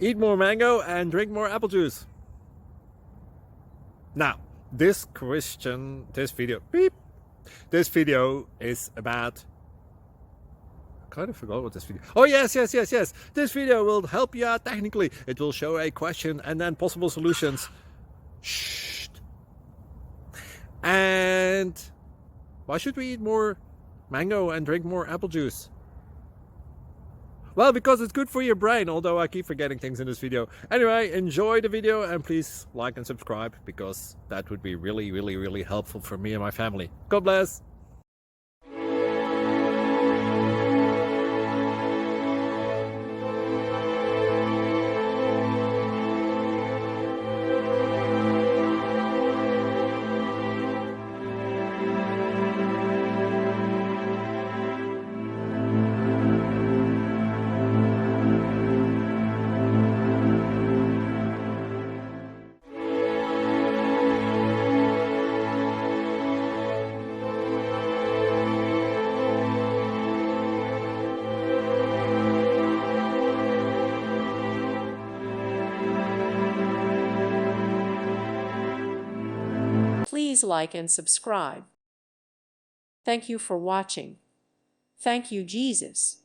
Eat more mango and drink more apple juice. Now, this video is about, I kind of forgot what this video. Oh, yes. This video will help you out technically. It will show a question and then possible solutions. Shh. And why should we eat more mango and drink more apple juice? Well, because it's good for your brain, although I keep forgetting things in this video. Anyway, enjoy the video and please like and subscribe, because that would be really helpful for me and my family. God bless! Please like and subscribe. Thank you for watching. Thank you, Jesus.